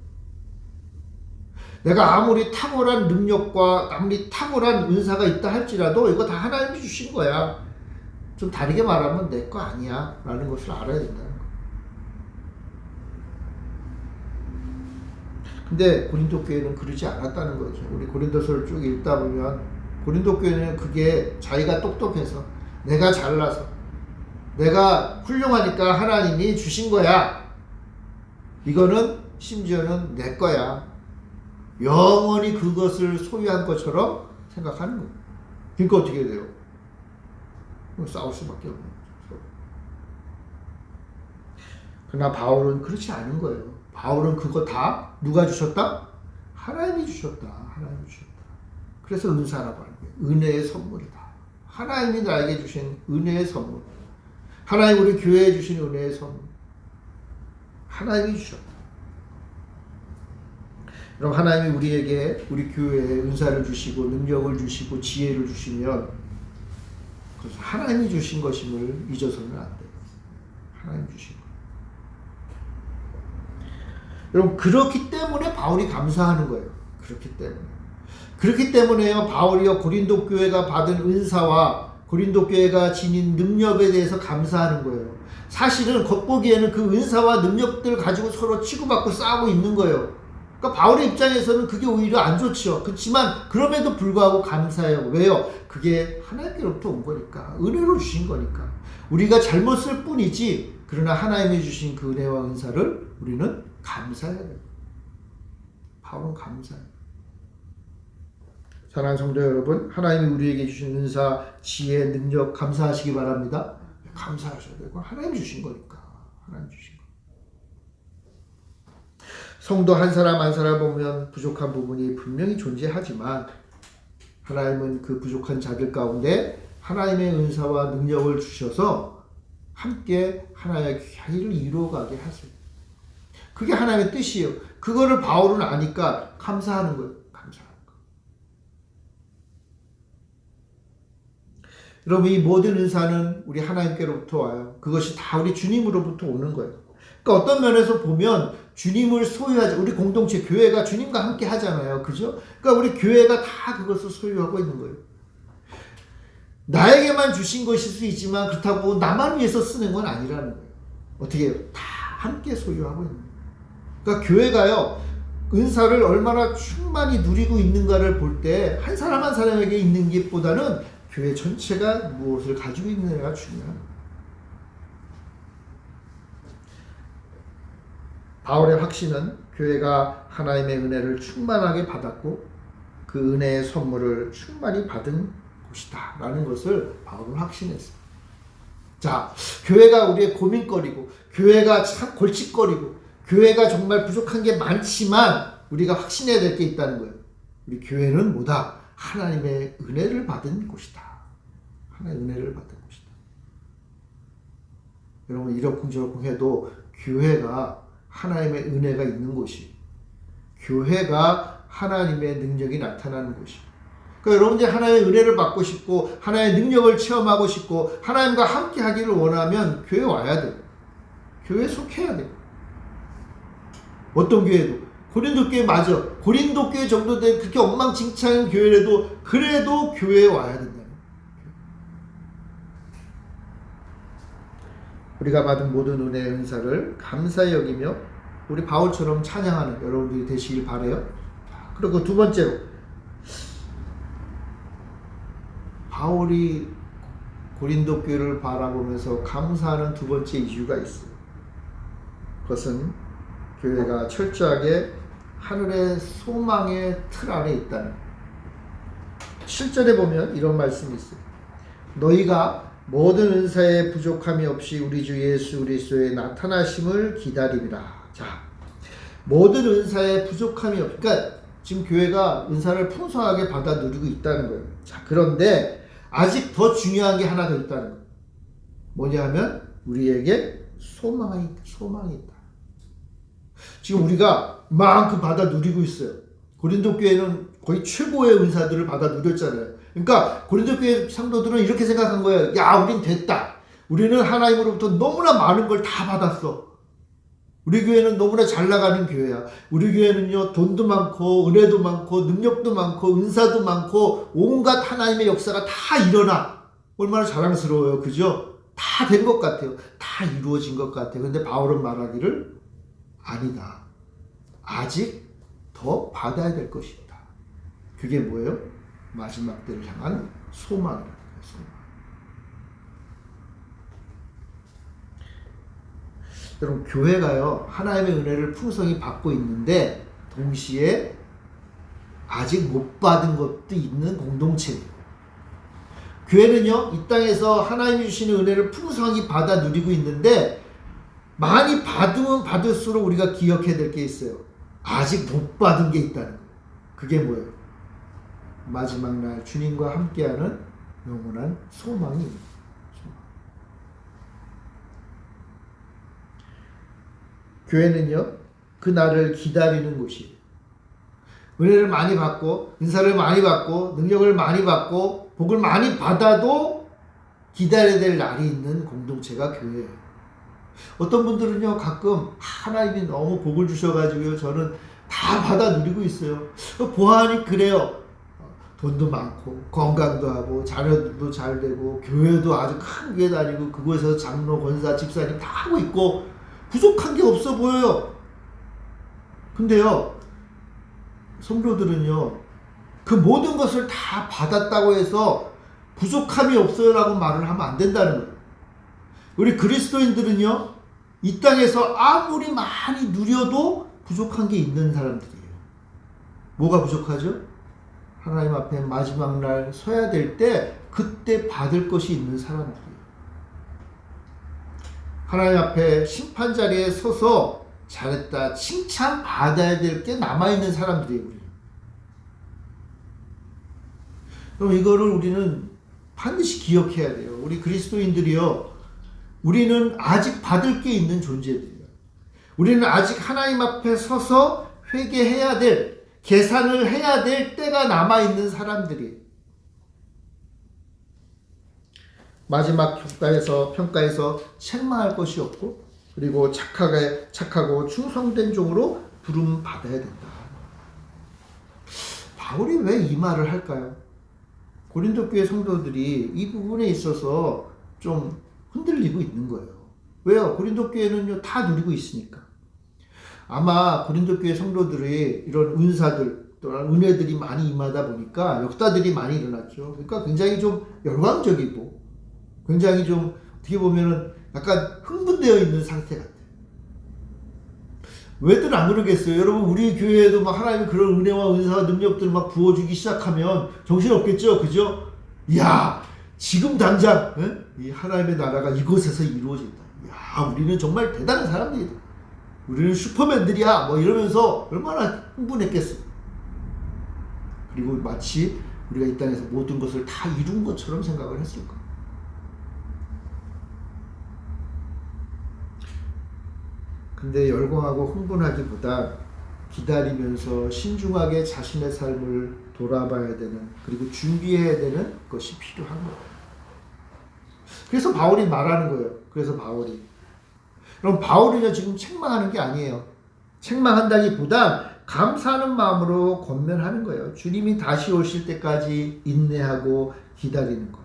내가 아무리 탁월한 능력과 아무리 탁월한 은사가 있다 할지라도 이거 다 하나님이 주신 거야. 좀 다르게 말하면 내 거 아니야 라는 것을 알아야 된다는 거예요. 근데 고린도 교회는 그러지 않았다는 거죠. 우리 고린도서를 쭉 읽다 보면 고린도 교회는 그게 자기가 똑똑해서 내가 잘나서 내가 훌륭하니까 하나님이 주신 거야. 이거는 심지어는 내 거야. 영원히 그것을 소유한 것처럼 생각하는 거예요. 그러니까 어떻게 돼요? 싸울 수밖에 없는 거죠. 그러나 바울은 그렇지 않은 거예요. 바울은 그거 다 누가 주셨다? 하나님이 주셨다. 하나님이 주셨다. 그래서 은사라고 하는 거예요. 은혜의 선물이다. 하나님이 나에게 주신 은혜의 선물. 하나님 우리 교회에 주신 은혜의 선물. 하나님이 주셨다. 그럼 하나님이 우리에게 우리 교회에 은사를 주시고 능력을 주시고 지혜를 주시면 그래서 하나님이 주신 것임을 잊어서는 안 돼요. 하나님 주신 것. 여러분 그렇기 때문에 바울이 감사하는 거예요. 그렇기 때문에요. 바울이요 고린도 교회가 받은 은사와 고린도 교회가 지닌 능력에 대해서 감사하는 거예요. 사실은 겉보기에는 그 은사와 능력들 가지고 서로 치고받고 싸우고 있는 거예요. 그러니까 바울의 입장에서는 그게 오히려 안 좋죠. 그렇지만 그럼에도 불구하고 감사해요. 왜요? 그게 하나님께로부터 온 거니까. 은혜로 주신 거니까. 우리가 잘못 쓸 뿐이지 그러나 하나님이 주신 그 은혜와 은사를 우리는 감사해야 돼요. 바울은 감사해요. 사랑하는 성도 여러분, 하나님이 우리에게 주신 은사, 지혜, 능력 감사하시기 바랍니다. 감사하셔야 되고 하나님이 주신 거니까. 하나님이 주신 거. 성도 한 사람 한 사람 보면 부족한 부분이 분명히 존재하지만 하나님은 그 부족한 자들 가운데 하나님의 은사와 능력을 주셔서 함께 하나의 일을 이루어가게 하세요. 그게 하나님의 뜻이에요. 그거를 바울은 아니까 감사하는 거예요. 감사하는 거. 여러분 이 모든 은사는 우리 하나님께로부터 와요. 그것이 다 우리 주님으로부터 오는 거예요. 그러니까 어떤 면에서 보면 주님을 소유하지, 우리 공동체 교회가 주님과 함께 하잖아요. 그죠? 그러니까 우리 교회가 다 그것을 소유하고 있는 거예요. 나에게만 주신 것일 수 있지만 그렇다고 나만 위해서 쓰는 건 아니라는 거예요. 어떻게 해요? 다 함께 소유하고 있는 거예요. 그러니까 교회가요, 은사를 얼마나 충만히 누리고 있는가를 볼 때 한 사람 한 사람에게 있는 것보다는 교회 전체가 무엇을 가지고 있느냐가 중요합니다. 바울의 확신은 교회가 하나님의 은혜를 충만하게 받았고 그 은혜의 선물을 충만히 받은 곳이다 라는 것을 바울은 확신했어요. 자, 교회가 우리의 고민거리고 교회가 참 골칫거리고 교회가 정말 부족한 게 많지만 우리가 확신해야 될 게 있다는 거예요. 우리 교회는 뭐다? 하나님의 은혜를 받은 곳이다. 하나님의 은혜를 받은 곳이다. 여러분 이러쿵저러쿵 해도 교회가 하나님의 은혜가 있는 곳이, 교회가 하나님의 능력이 나타나는 곳이. 그러니까 여러분들이 하나님의 은혜를 받고 싶고 하나님의 능력을 체험하고 싶고 하나님과 함께 하기를 원하면 교회 와야 돼요. 교회에 속해야 돼요. 어떤 교회도. 고린도 교회 맞아. 고린도 교회 정도 된 그렇게 엉망진창인 교회라도 그래도 교회에 와야 된다. 우리가 받은 모든 은혜의 은사를 감사히 여기며 우리 바울처럼 찬양하는 여러분들이 되시길 바라요. 그리고 두 번째로 바울이 고린도 교회를 바라보면서 감사하는 두 번째 이유가 있어요. 그것은 교회가 철저하게 하늘의 소망의 틀 안에 있다는 7절에 보면 이런 말씀이 있어요. 너희가 모든 은사에 부족함이 없이 우리 주 예수 그리스도의 나타나심을 기다리리라. 자, 모든 은사에 부족함이 없. 그러니까 지금 교회가 은사를 풍성하게 받아 누리고 있다는 거예요. 자, 그런데 아직 더 중요한 게 하나 더 있다는 거예요. 뭐냐 하면 우리에게 소망이 있다. 지금 우리가 이만큼 받아 누리고 있어요. 고린도 교회는 거의 최고의 은사들을 받아 누렸잖아요. 그러니까 고린도 교회 성도들은 이렇게 생각한 거예요. 야, 우린 됐다. 우리는 하나님으로부터 너무나 많은 걸 다 받았어. 우리 교회는 너무나 잘 나가는 교회야. 우리 교회는요, 돈도 많고 은혜도 많고 능력도 많고 은사도 많고 온갖 하나님의 역사가 다 일어나. 얼마나 자랑스러워요. 그죠? 다 된 것 같아요. 다 이루어진 것 같아요. 근데 바울은 말하기를 아니다. 아직 더 받아야 될 것이 있다. 그게 뭐예요? 마지막 때를 향한 소망이라는 거예요. 소망. 여러분, 교회가요, 하나님의 은혜를 풍성히 받고 있는데 동시에 아직 못 받은 것도 있는 공동체예요. 교회는요, 이 땅에서 하나님이 주시는 은혜를 풍성히 받아 누리고 있는데 많이 받으면 받을수록 우리가 기억해야 될 게 있어요. 아직 못 받은 게 있다는 거예요. 그게 뭐예요? 마지막 날 주님과 함께하는 영원한 소망이 있는 거예요. 교회는요, 그 날을 기다리는 곳이에요. 은혜를 많이 받고, 인사를 많이 받고, 능력을 많이 받고, 복을 많이 받아도 기다려야 될 날이 있는 공동체가 교회예요. 어떤 분들은요, 가끔 하나님이 너무 복을 주셔가지고요, 저는 다 받아 누리고 있어요. 보아하니 그래요. 돈도 많고, 건강도 하고, 자녀들도 잘 되고, 교회도 아주 큰 교회 다니고, 그곳에서 장로, 권사, 집사님 다 하고 있고, 부족한 게 없어 보여요. 근데요, 성도들은요, 그 모든 것을 다 받았다고 해서 부족함이 없어요 라고 말을 하면 안 된다는 거예요. 우리 그리스도인들은요, 이 땅에서 아무리 많이 누려도 부족한 게 있는 사람들이에요. 뭐가 부족하죠? 하나님 앞에 마지막 날 서야 될 때 그때 받을 것이 있는 사람들이에요. 하나님 앞에 심판 자리에 서서 잘했다 칭찬 받아야 될 게 남아있는 사람들이에요. 우리는. 그럼 이거를 우리는 반드시 기억해야 돼요. 우리 그리스도인들이요, 우리는 아직 받을 게 있는 존재들이에요. 우리는 아직 하나님 앞에 서서 회개해야 될, 계산을 해야 될 때가 남아있는 사람들이에요. 마지막 평가에서 책망할 것이 없고, 그리고 착하고 충성된 종으로 부름 받아야 된다. 바울이 왜 이 말을 할까요? 고린도 교회 성도들이 이 부분에 있어서 좀 흔들리고 있는 거예요. 왜요? 고린도 교회는요, 다 누리고 있으니까. 아마 고린도 교회 성도들이 이런 은사들 또는 은혜들이 많이 임하다 보니까 역사들이 많이 일어났죠. 그러니까 굉장히 좀 열광적이고 굉장히 좀 어떻게 보면은 약간 흥분되어 있는 상태 같아요. 왜들 안 그러겠어요? 여러분, 우리 교회에도 막 하나님이 그런 은혜와 은사와 능력들을 막 부어주기 시작하면 정신없겠죠? 그죠? 이야, 지금 당장 이 하나님의 나라가 이곳에서 이루어진다. 이야, 우리는 정말 대단한 사람들이다. 우리는 슈퍼맨들이야. 뭐 이러면서 얼마나 흥분했겠어요. 그리고 마치 우리가 이 땅에서 모든 것을 다 이룬 것처럼 생각을 했을 거예요. 근데 열광하고 흥분하기보다 기다리면서 신중하게 자신의 삶을 돌아봐야 되는, 그리고 준비해야 되는 것이 필요한 거예요. 그래서 바울이 말하는 거예요. 그럼 바울이요, 지금 책망하는 게 아니에요. 책망한다기보다 감사하는 마음으로 권면하는 거예요. 주님이 다시 오실 때까지 인내하고 기다리는 것.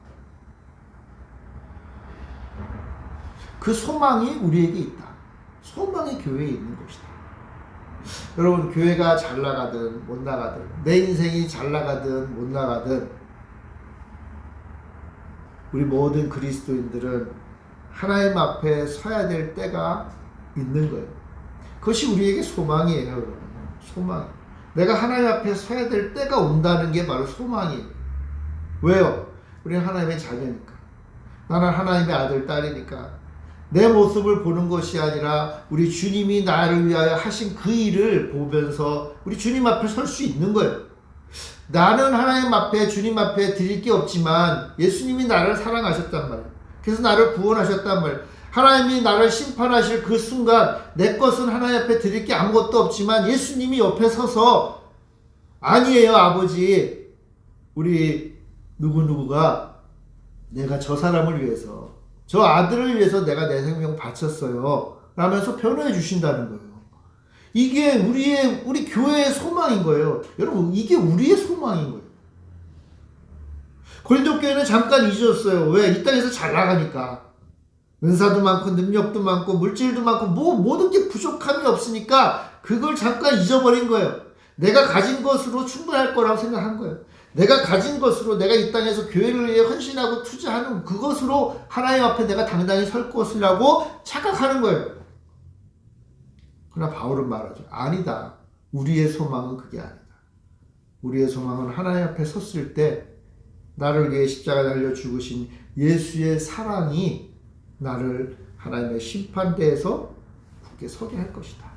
그 소망이 우리에게 있다. 소망이 교회에 있는 것이다. 여러분, 교회가 잘 나가든 못 나가든, 내 인생이 잘 나가든 못 나가든, 우리 모든 그리스도인들은 하나님 앞에 서야 될 때가 있는 거예요. 그것이 우리에게 소망이에요. 여러분. 소망. 내가 하나님 앞에 서야 될 때가 온다는 게 바로 소망이에요. 왜요? 우리는 하나님의 자녀니까. 나는 하나님의 아들, 딸이니까. 내 모습을 보는 것이 아니라 우리 주님이 나를 위하여 하신 그 일을 보면서 우리 주님 앞에 설 수 있는 거예요. 나는 하나님 앞에, 주님 앞에 드릴 게 없지만 예수님이 나를 사랑하셨단 말이에요. 그래서 나를 구원하셨단 말이에요. 하나님이 나를 심판하실 그 순간 내 것은 하나님 앞에 드릴 게 아무것도 없지만 예수님이 옆에 서서 아니에요, 아버지. 우리 누구누구가 내가 저 사람을 위해서, 저 아들을 위해서 내가 내 생명 바쳤어요 라면서 변호해 주신다는 거예요. 이게 우리 교회의 소망인 거예요. 여러분, 이게 우리의 소망인 거예요. 고린도 교회는 잠깐 잊었어요. 왜? 이 땅에서 잘 나가니까. 은사도 많고 능력도 많고 물질도 많고 모든 게 부족함이 없으니까 그걸 잠깐 잊어버린 거예요. 내가 가진 것으로 충분할 거라고 생각한 거예요. 내가 가진 것으로, 내가 이 땅에서 교회를 위해 헌신하고 투자하는 그것으로 하나님 앞에 내가 당당히 설 것이라고 착각하는 거예요. 그러나 바울은 말하죠. 아니다. 우리의 소망은 그게 아니다. 우리의 소망은 하나님 앞에 섰을 때 나를 위해 십자가에 달려 죽으신 예수의 사랑이 나를 하나님의 심판대에서 굳게 서게 할 것이다.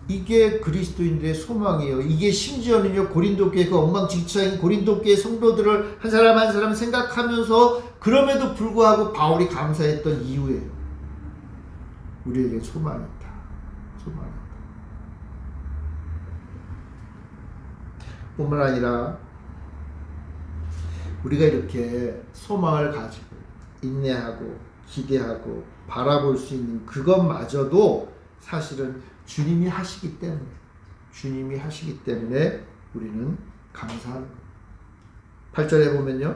이게 그리스도인들의 소망이에요. 이게 심지어는요, 고린도 교회 그 엉망진창인 고린도 교회 성도들을 한 사람 한 사람 생각하면서 그럼에도 불구하고 바울이 감사했던 이유예요. 우리에게 소망이 있다. 소망이 있다. 뿐만 아니라 우리가 이렇게 소망을 가지고 인내하고 기대하고 바라볼 수 있는 그것마저도 사실은 주님이 하시기 때문에 우리는 감사하는 거예요. 8절에 보면요.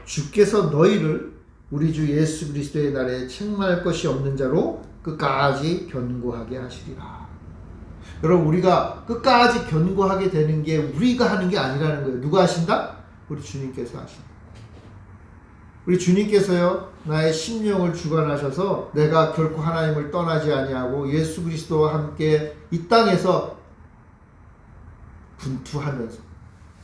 주께서 너희를 우리 주 예수 그리스도의 날에 책망할 것이 없는 자로 끝까지 견고하게 하시리라. 여러분, 우리가 끝까지 견고하게 되는 게 우리가 하는 게 아니라는 거예요. 누가 하신다? 우리 주님께서 하신다. 우리 주님께서요, 나의 심령을 주관하셔서 내가 결코 하나님을 떠나지 아니하고 예수 그리스도와 함께 이 땅에서 분투하면서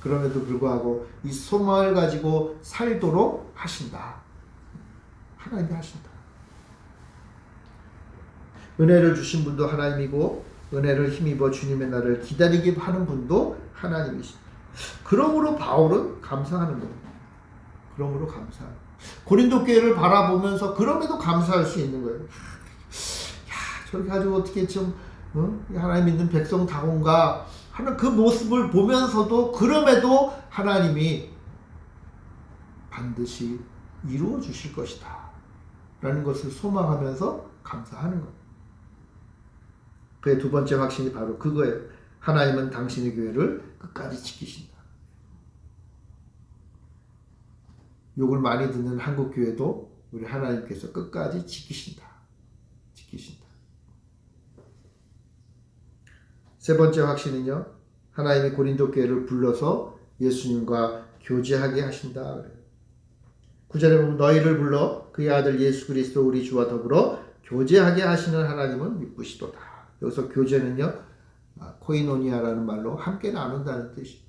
그럼에도 불구하고 이 소망을 가지고 살도록 하신다. 하나님이 하신다. 은혜를 주신 분도 하나님이고 은혜를 힘입어 주님의 날을 기다리게 하는 분도 하나님이십니다. 그러므로 바울은 감사하는 겁니다. 그러므로 감사하는 거예요. 고린도 교회를 바라보면서 그럼에도 감사할 수 있는 거예요. 야, 저렇게 가지고 어떻게 좀 하나님 믿는 백성다운가 하는 그 모습을 보면서도 그럼에도 하나님이 반드시 이루어 주실 것이다 라는 것을 소망하면서 감사하는 것. 그의 두 번째 확신이 바로 그거예요. 하나님은 당신의 교회를 끝까지 지키신다. 욕을 많이 듣는 한국 교회도 우리 하나님께서 끝까지 지키신다. 세 번째 확신은요. 하나님이 고린도 교회를 불러서 예수님과 교제하게 하신다. 그래요. 9절에 보면 너희를 불러 그의 아들 예수 그리스도 우리 주와 더불어 교제하게 하시는 하나님은 미쁘시도다. 여기서 교제는요. 코이노니아라는 말로 함께 나눈다는 뜻이에요.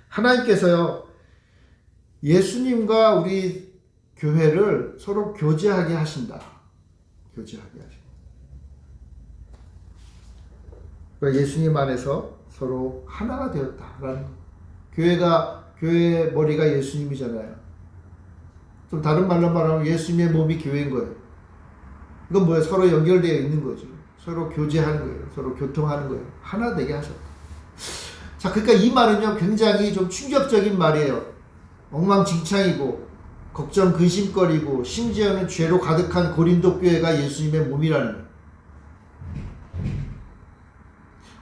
하나님께서요. 예수님과 우리 교회를 서로 교제하게 하신다. 교제하게 하신다. 그러니까 예수님 안에서 서로 하나가 되었다라는 교회의 머리가 예수님이잖아요. 좀 다른 말로 말하면 예수님의 몸이 교회인 거예요. 이건 뭐예요? 서로 연결되어 있는 거죠. 서로 교제하는 거예요. 서로 교통하는 거예요. 하나 되게 하셨다. 자, 그러니까 이 말은요, 굉장히 좀 충격적인 말이에요. 엉망진창이고, 걱정, 근심거리고, 심지어는 죄로 가득한 고린도 교회가 예수님의 몸이라는 거예요.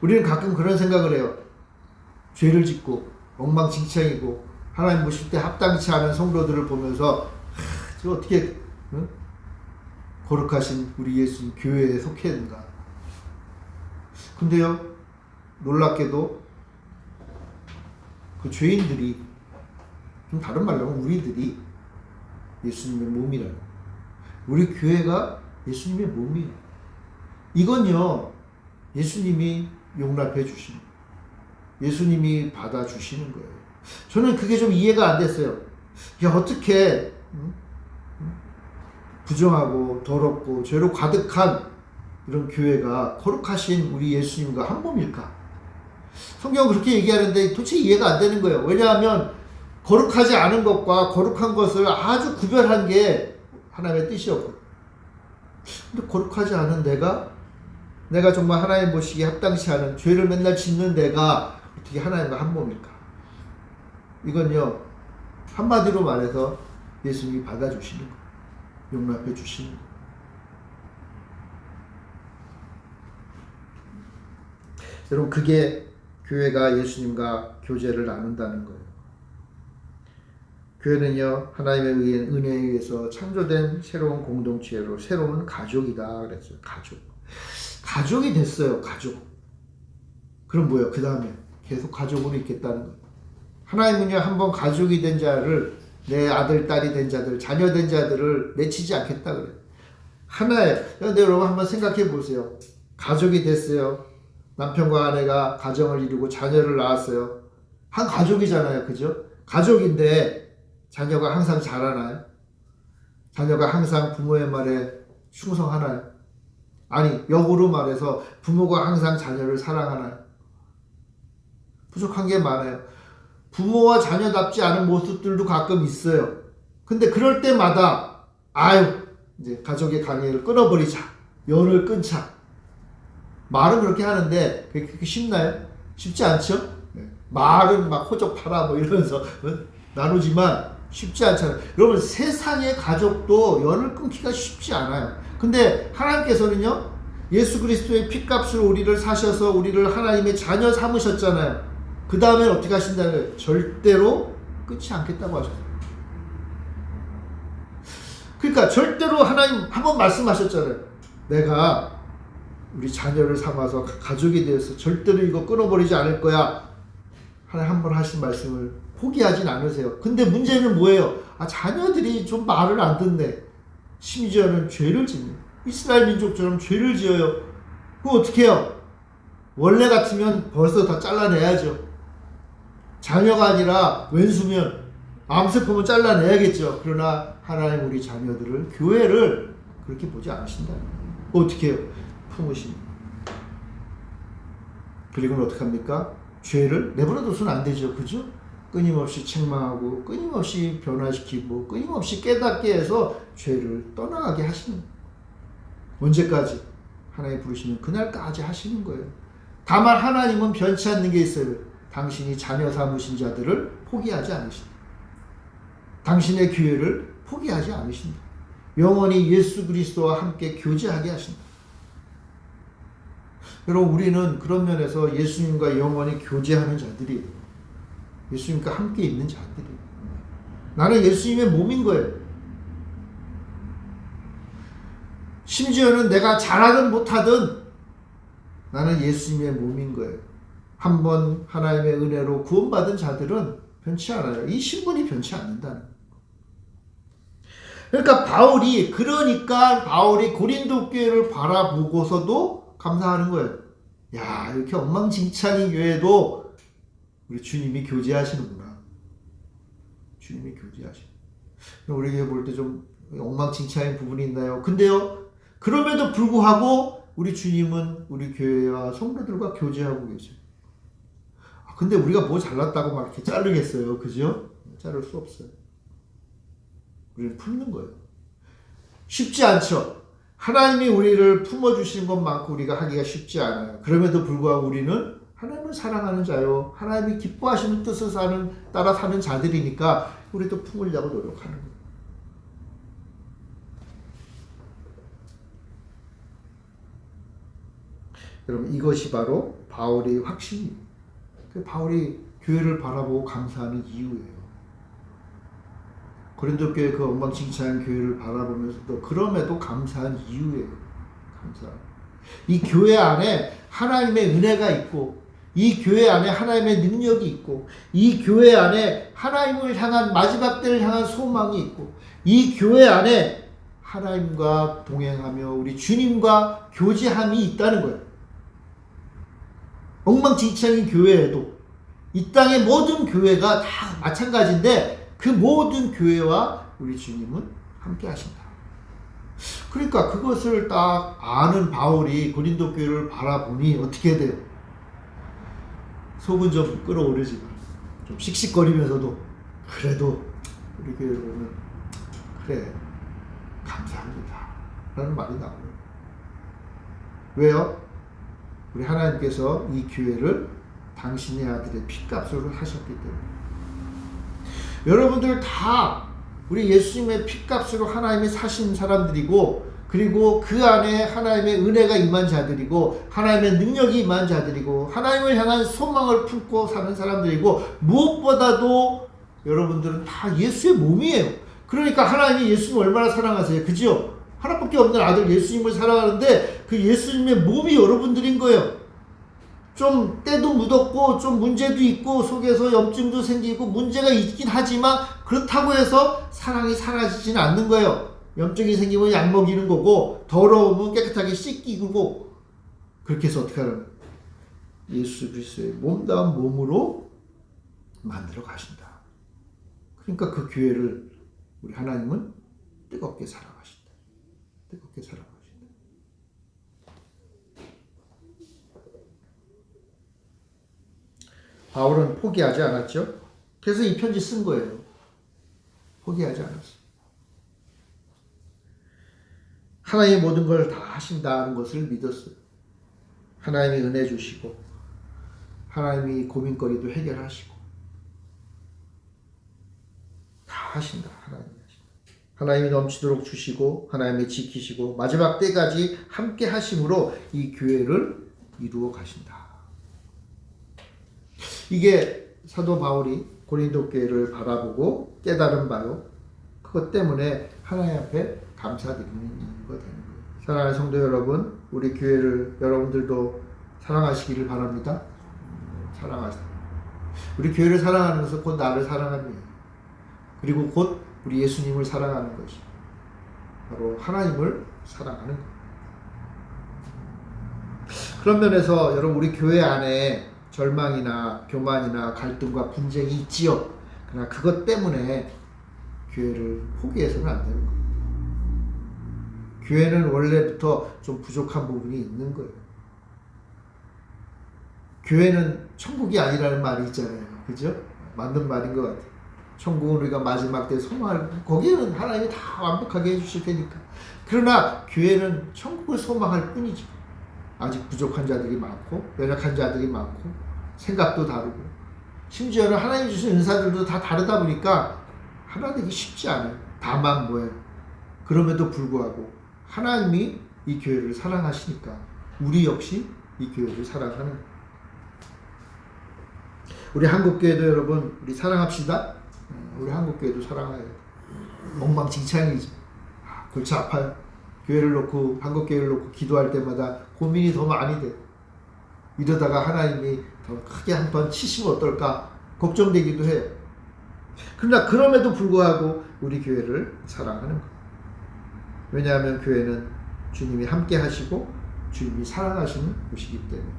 우리는 가끔 그런 생각을 해요. 죄를 짓고, 엉망진창이고, 하나님 보실 때 합당치 않은 성도들을 보면서, 저 어떻게, 거룩하신 우리 예수님 교회에 속했는가. 근데요, 놀랍게도 그 죄인들이, 좀 다른 말로 하면 우리들이 예수님의 몸이라는, 우리 교회가 예수님의 몸이에요. 이건요, 예수님이 용납해 주시는 거예요. 예수님이 받아주시는 거예요. 저는 그게 좀 이해가 안 됐어요. 야, 어떻게 부정하고 더럽고 죄로 가득한 이런 교회가 거룩하신 우리 예수님과 한 몸일까? 성경은 그렇게 얘기하는데 도대체 이해가 안 되는 거예요. 왜냐하면 거룩하지 않은 것과 거룩한 것을 아주 구별한 게 하나님의 뜻이었고, 근데 거룩하지 않은 내가 정말 하나님 보시기에 합당치 않은 죄를 맨날 짓는 내가 어떻게 하나님과 한 몸일까? 이건요, 한마디로 말해서 예수님이 받아주시는 거예요. 용납해 주시는 거예요. 여러분, 그게 교회가 예수님과 교제를 나눈다는 거예요. 교회는요, 하나님에 의한 은혜에 의해서 창조된 새로운 공동체로 새로운 가족이다 그랬어요. 가족이 됐어요. 가족. 그럼 뭐예요? 그 다음에 계속 가족으로 있겠다는 거예요. 하나님은요, 한번 가족이 된 자를, 내 아들, 딸이 된 자들, 자녀 된 자들을 내치지 않겠다 그래요. 하나예요. 그런데 여러분 한번 생각해 보세요. 가족이 됐어요. 남편과 아내가 가정을 이루고 자녀를 낳았어요. 한 가족이잖아요. 그죠? 가족인데 자녀가 항상 자라나요? 자녀가 항상 부모의 말에 충성하나요? 아니, 역으로 말해서 부모가 항상 자녀를 사랑하나요? 부족한 게 많아요. 부모와 자녀답지 않은 모습들도 가끔 있어요. 근데 그럴 때마다 이제 가족의 관계를 끊어버리자. 열을 끊자. 말은 그렇게 하는데 그렇게 쉽나요? 쉽지 않죠? 말은 막 호적파라 뭐 이러면서 나누지만 쉽지 않잖아요. 여러분 세상의 가족도 열을 끊기가 쉽지 않아요. 근데 하나님께서는요, 예수 그리스도의 피값으로 우리를 사셔서 우리를 하나님의 자녀 삼으셨잖아요. 그 다음에 어떻게 하신다는 거예요? 절대로 끊지 않겠다고 하셨어요. 그러니까 절대로 하나님 한번 말씀하셨잖아요. 내가 우리 자녀를 삼아서 가족이 되어서 절대로 이거 끊어버리지 않을 거야. 하나님 한번 하신 말씀을 포기하진 않으세요. 근데 문제는 뭐예요? 자녀들이 좀 말을 안 듣네. 심지어는 죄를 짓네. 이스라엘 민족처럼 죄를 지어요. 그럼 어떻게 해요? 원래 같으면 벌써 다 잘라내야죠. 자녀가 아니라 왼수면 암세포면 잘라내야겠죠. 그러나 하나님 우리 자녀들을, 교회를 그렇게 보지 않으신다. 어떻게 해요? 품으십니다. 그리고는 어떻게 합니까? 죄를 내버려둬서는 안 되죠. 그죠? 끊임없이 책망하고 끊임없이 변화시키고 끊임없이 깨닫게 해서 죄를 떠나가게 하시는 거예요. 언제까지? 하나님 부르시는 그날까지 하시는 거예요. 다만 하나님은 변치 않는 게 있어요. 당신이 자녀 삼으신 자들을 포기하지 않으신다. 당신의 교회를 포기하지 않으신다. 영원히 예수 그리스도와 함께 교제하게 하신다. 여러분 우리는 그런 면에서 예수님과 영원히 교제하는 자들이에요. 예수님과 함께 있는 자들이에요. 나는 예수님의 몸인 거예요. 심지어는 내가 잘하든 못하든 나는 예수님의 몸인 거예요. 한번 하나님의 은혜로 구원받은 자들은 변치 않아요. 이 신분이 변치 않는다는 거예요. 그러니까 바울이 고린도 교회를 바라보고서도 감사하는 거예요. 야, 이렇게 엉망진창인 교회도 우리 주님이 교제하시는구나. 주님이 교제하시는. 우리 교회 볼 때 좀 엉망진창인 부분이 있나요? 근데요, 그럼에도 불구하고 우리 주님은 우리 교회와 성도들과 교제하고 계세요. 근데 우리가 뭐 잘났다고 막 이렇게 자르겠어요. 그죠? 자를 수 없어요. 우리는 품는 거예요. 쉽지 않죠? 하나님이 우리를 품어주시는 것만큼 우리가 하기가 쉽지 않아요. 그럼에도 불구하고 우리는 하나님을 사랑하는 자요. 하나님이 기뻐하시는 뜻을 따라 사는 자들이니까 우리도 품으려고 노력하는 거예요. 여러분 이것이 바로 바울의 확신입니다. 바울이 교회를 바라보고 감사하는 이유예요. 고린도 교회 그 엉망진창한 교회를 바라보면서도 그럼에도 감사한 이유예요. 이 교회 안에 하나님의 은혜가 있고, 이 교회 안에 하나님의 능력이 있고, 이 교회 안에 하나님을 향한 마지막 때를 향한 소망이 있고, 이 교회 안에 하나님과 동행하며 우리 주님과 교제함이 있다는 거예요. 엉망진창인 교회에도 이 땅의 모든 교회가 다 마찬가지인데 그 모든 교회와 우리 주님은 함께 하신다. 그러니까 그것을 딱 아는 바울이 고린도 교회를 바라보니 어떻게 돼요? 속은 좀 끓어오르지만 좀 씩씩거리면서도 그래도 우리 교회를 보면 그래 감사합니다 라는 말이 나와요. 왜요? 우리 하나님께서 이 교회를 당신의 아들의 피값으로 하셨기 때문에. 여러분들 다 우리 예수님의 피값으로 하나님이 사신 사람들이고, 그리고 그 안에 하나님의 은혜가 임한 자들이고, 하나님의 능력이 임한 자들이고, 하나님을 향한 소망을 품고 사는 사람들이고, 무엇보다도 여러분들은 다 예수의 몸이에요. 그러니까 하나님이 예수님을 얼마나 사랑하세요. 그죠? 하나밖에 없는 아들 예수님을 사랑하는데 그 예수님의 몸이 여러분들인 거예요. 좀 때도 묻었고 좀 문제도 있고 속에서 염증도 생기고 문제가 있긴 하지만 그렇다고 해서 사랑이 사라지지는 않는 거예요. 염증이 생기면 약 먹이는 거고 더러우면 깨끗하게 씻기고 그렇게 해서 어떻게 하라는 예수 그리스도의 몸다운 몸으로 만들어 가신다. 그러니까 그 교회를 우리 하나님은 뜨겁게 사랑하신다. 뜨겁게 사랑하신다. 바울은 포기하지 않았죠. 그래서 이 편지 쓴 거예요. 포기하지 않았어요. 하나님이 모든 걸 다 하신다는 것을 믿었어요. 하나님이 은혜 주시고 하나님이 고민거리도 해결하시고 다 하신다. 하나님이 넘치도록 주시고 하나님이 지키시고 마지막 때까지 함께 하심으로 이 교회를 이루어 가신다. 이게 사도 바울이 고린도 교회를 바라보고 깨달은 바요. 그것 때문에 하나님 앞에 감사드리는 이유가 되는 거예요. 사랑하는 성도 여러분, 우리 교회를 여러분들도 사랑하시기를 바랍니다. 사랑하세요. 우리 교회를 사랑하는 것은 곧 나를 사랑하는 거예요. 그리고 곧 우리 예수님을 사랑하는 것이 바로 하나님을 사랑하는 거예요. 그런 면에서 여러분 우리 교회 안에 절망이나 교만이나 갈등과 분쟁이 있지요. 그러나 그것 때문에 교회를 포기해서는 안 되는 거예요. 교회는 원래부터 좀 부족한 부분이 있는 거예요. 교회는 천국이 아니라는 말이 있잖아요. 그죠? 맞는 말인 것 같아요. 천국은 우리가 마지막 때 소망할, 거기는 하나님이 다 완벽하게 해주실 테니까. 그러나 교회는 천국을 소망할 뿐이죠. 아직 부족한 자들이 많고 연약한 자들이 많고 생각도 다르고 심지어는 하나님 주신 은사들도 다 다르다 보니까 하나 되기 쉽지 않아요. 다만 뭐예요? 그럼에도 불구하고 하나님이 이 교회를 사랑하시니까 우리 역시 이 교회를 사랑하는 거예요. 우리 한국교회도 여러분 우리 사랑합시다. 우리 한국교회도 사랑해요. 엉망진창이지. 골치 아파요. 교회를 놓고 한국교회를 놓고 기도할 때마다 고민이 더 많이 돼. 이러다가 하나님이 더 크게 한번 치시면 어떨까 걱정되기도 해요. 그러나 그럼에도 불구하고 우리 교회를 사랑하는 거예요. 왜냐하면 교회는 주님이 함께 하시고 주님이 사랑하시는 곳이기 때문에.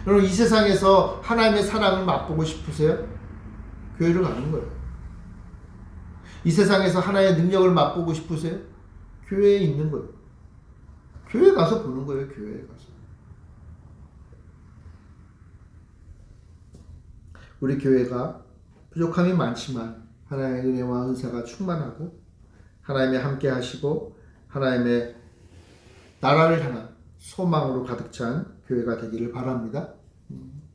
여러분 이 세상에서 하나님의 사랑을 맛보고 싶으세요? 교회를 가는 거예요. 이 세상에서 하나님의 능력을 맛보고 싶으세요? 교회에 있는 거예요. 교회 가서 보는 거예요. 교회에 가서. 우리 교회가 부족함이 많지만 하나님의 은혜와 은사가 충만하고 하나님이 함께 하시고 하나님의 나라를 향한 소망으로 가득 찬 교회가 되기를 바랍니다.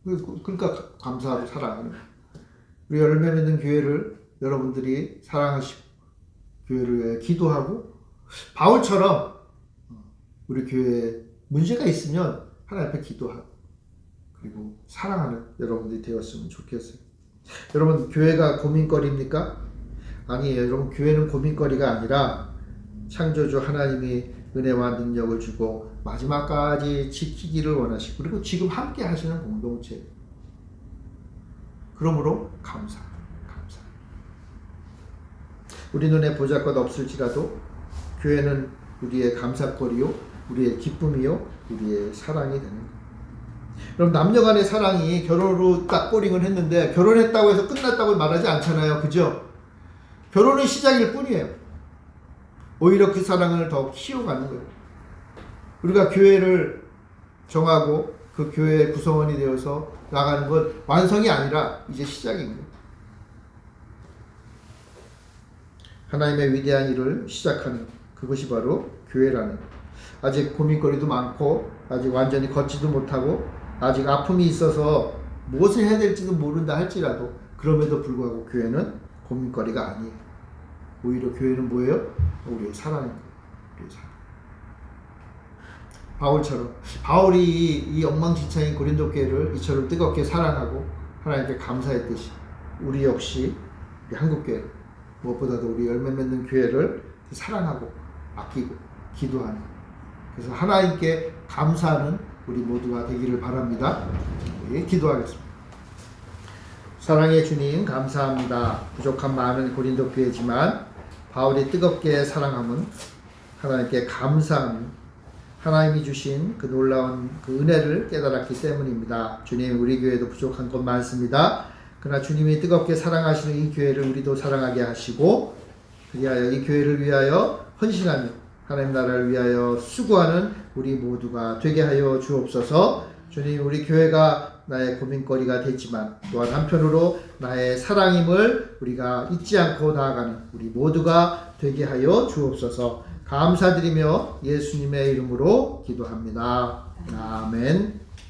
그러니까 감사하고 사랑하는 거예요. 우리 열매 맺는 교회를 여러분들이 사랑하시고 교회를 위해 기도하고 바울처럼 우리 교회에 문제가 있으면 하나님 앞에 기도하고 그리고 사랑하는 여러분들이 되었으면 좋겠어요. 여러분 교회가 고민거리입니까? 아니에요. 여러분 교회는 고민거리가 아니라 창조주 하나님이 은혜와 능력을 주고 마지막까지 지키기를 원하시고 그리고 지금 함께 하시는 공동체. 그러므로 감사. 우리 눈에 보잘것 없을지라도 교회는 우리의 감사거리요, 우리의 기쁨이요, 우리의 사랑이 되는 거예요. 그럼 남녀 간의 사랑이 결혼으로 딱 꼬링을 했는데 결혼했다고 해서 끝났다고 말하지 않잖아요. 그죠? 결혼은 시작일 뿐이에요. 오히려 그 사랑을 더 키워가는 거예요. 우리가 교회를 정하고 그 교회의 구성원이 되어서 나가는 건 완성이 아니라 이제 시작입니다. 하나님의 위대한 일을 시작하는 그것이 바로 교회라는 아직 고민거리도 많고 아직 완전히 걷지도 못하고 아직 아픔이 있어서 무엇을 해야 될지도 모른다 할지라도 그럼에도 불구하고 교회는 고민거리가 아니에요. 오히려 교회는 뭐예요? 우리의 사랑입니다. 우리의 사랑. 바울처럼 바울이 이 엉망진창인 고린도 교회를 이처럼 뜨겁게 사랑하고 하나님께 감사했듯이 우리 역시 우리 한국교회 무엇보다도 우리 열매 맺는 교회를 사랑하고 아끼고 기도하는 그래서 하나님께 감사하는 우리 모두가 되기를 바랍니다. 우리 기도하겠습니다. 사랑의 주님 감사합니다. 부족한 많은 고린도 교회지만 바울이 뜨겁게 사랑함은 하나님께 감사하며 하나님이 주신 그 놀라운 그 은혜를 깨달았기 때문입니다. 주님, 우리 교회도 부족한 것 많습니다. 그러나 주님이 뜨겁게 사랑하시는 이 교회를 우리도 사랑하게 하시고 그리하여 이 교회를 위하여 헌신하며 하나님 나라를 위하여 수고하는 우리 모두가 되게 하여 주옵소서. 주님, 우리 교회가 나의 고민거리가 됐지만 또한 한편으로 나의 사랑임을 우리가 잊지 않고 나아가는 우리 모두가 되게 하여 주옵소서. 감사드리며 예수님의 이름으로 기도합니다. 아멘.